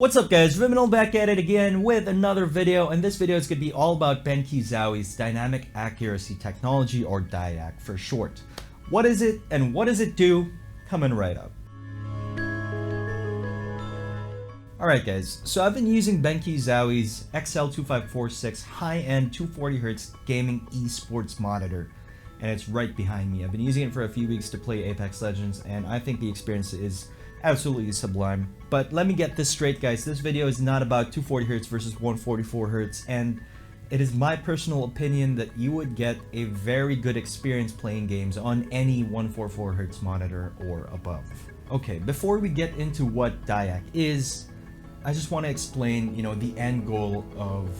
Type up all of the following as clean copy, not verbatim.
What's up guys, Vyminal back at it again with another video, and this video is going to be all about BenQ Zowie's Dynamic Accuracy Technology, or DyAc for short. What is it and what does it do? Coming right up. Alright guys, so I've been using BenQ Zowie's XL2546 high-end 240hz gaming esports monitor, and it's right behind me. I've been using it for a few weeks to play Apex Legends, and I think the experience is absolutely sublime. But let me get this straight guys, this video is not about 240hz versus 144hz, and it is my personal opinion that you would get a very good experience playing games on any 144hz monitor or above. Okay, before we get into what DyAc is, I just want to explain, the end goal of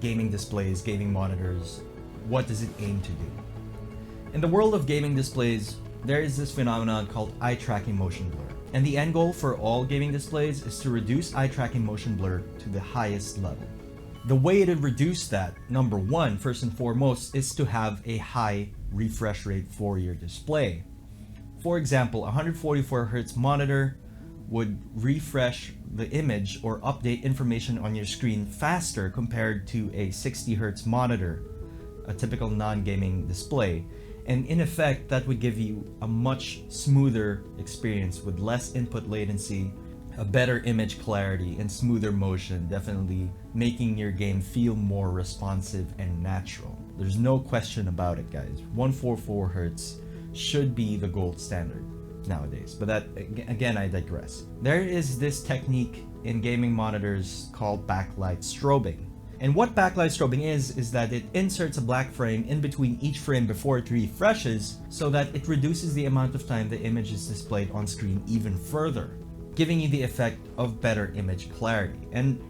gaming displays, gaming monitors. What does it aim to do? In the world of gaming displays, there is this phenomenon called eye tracking motion blur. And the end goal for all gaming displays is to reduce eye tracking motion blur to the highest level. The way to reduce that, number one, first and foremost, is to have a high refresh rate for your display. For example, a 144Hz monitor would refresh the image or update information on your screen faster compared to a 60Hz monitor, a typical non-gaming display. And in effect, that would give you a much smoother experience with less input latency, a better image clarity, and smoother motion, definitely making your game feel more responsive and natural. There's no question about it, guys. 144Hz should be the gold standard nowadays, but that, again, I digress. There is this technique in gaming monitors called backlight strobing. And what backlight strobing is that it inserts a black frame in between each frame before it refreshes, so that it reduces the amount of time the image is displayed on screen even further, giving you the effect of better image clarity. And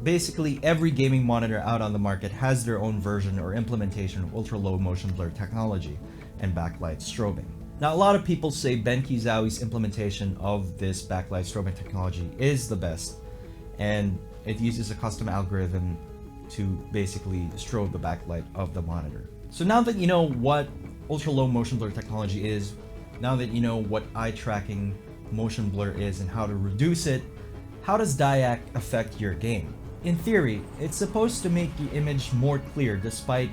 basically every gaming monitor out on the market has their own version or implementation of ultra-low motion blur technology and backlight strobing. Now, a lot of people say BenQ Zowie's implementation of this backlight strobing technology is the best, and it uses a custom algorithm to basically strobe the backlight of the monitor. So now that you know what ultra-low motion blur technology is, now that you know what eye tracking motion blur is and how to reduce it, how does DyAc affect your game? In theory, it's supposed to make the image more clear despite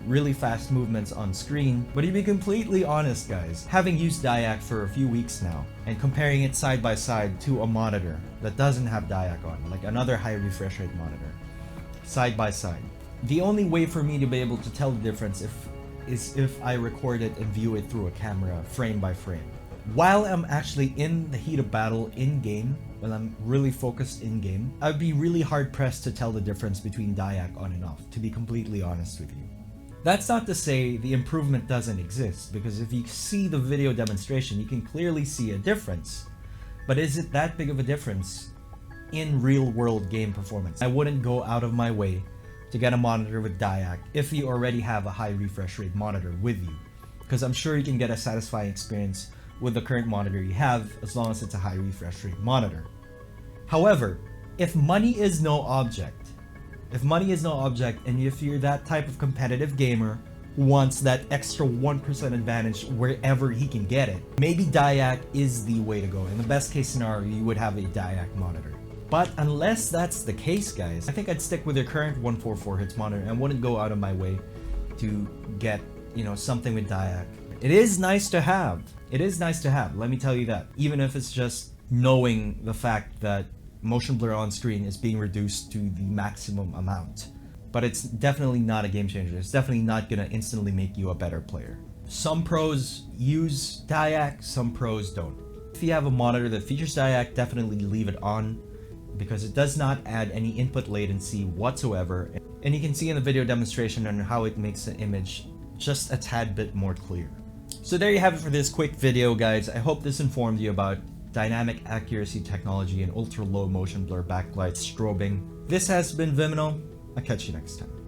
really fast movements on screen. But to be completely honest guys, having used DyAc for a few weeks now and comparing it side by side to a monitor that doesn't have DyAc on, like another high refresh rate monitor, side by side, the only way for me to be able to tell the difference is if I record it and view it through a camera frame by frame. While I'm actually in the heat of battle in game, when I'm really focused in game, I'd be really hard pressed to tell the difference between DyAc on and off, to be completely honest with you. That's not to say the improvement doesn't exist, because if you see the video demonstration, you can clearly see a difference. But is it that big of a difference in real-world game performance? I wouldn't go out of my way to get a monitor with DyAc if you already have a high refresh rate monitor with you, because I'm sure you can get a satisfying experience with the current monitor you have as long as it's a high refresh rate monitor. However, if money is no object, and if you're that type of competitive gamer who wants that extra 1% advantage wherever he can get it, maybe DyAc is the way to go. In the best case scenario, you would have a DyAc monitor. But unless that's the case, guys, I think I'd stick with your current 144Hz monitor and wouldn't go out of my way to get, something with DyAc. It is nice to have. It is nice to have, let me tell you that. Even if it's just knowing the fact that motion blur on screen is being reduced to the maximum amount. But it's definitely not a game changer. It's definitely not gonna instantly make you a better player. Some pros use DyAc, some pros don't. If you have a monitor that features DyAc, definitely leave it on, because it does not add any input latency whatsoever. And you can see in the video demonstration on how it makes the image just a tad bit more clear. So there you have it for this quick video, guys. I hope this informed you about dynamic accuracy technology and ultra-low motion blur backlight strobing. This has been Vyminal. I'll catch you next time.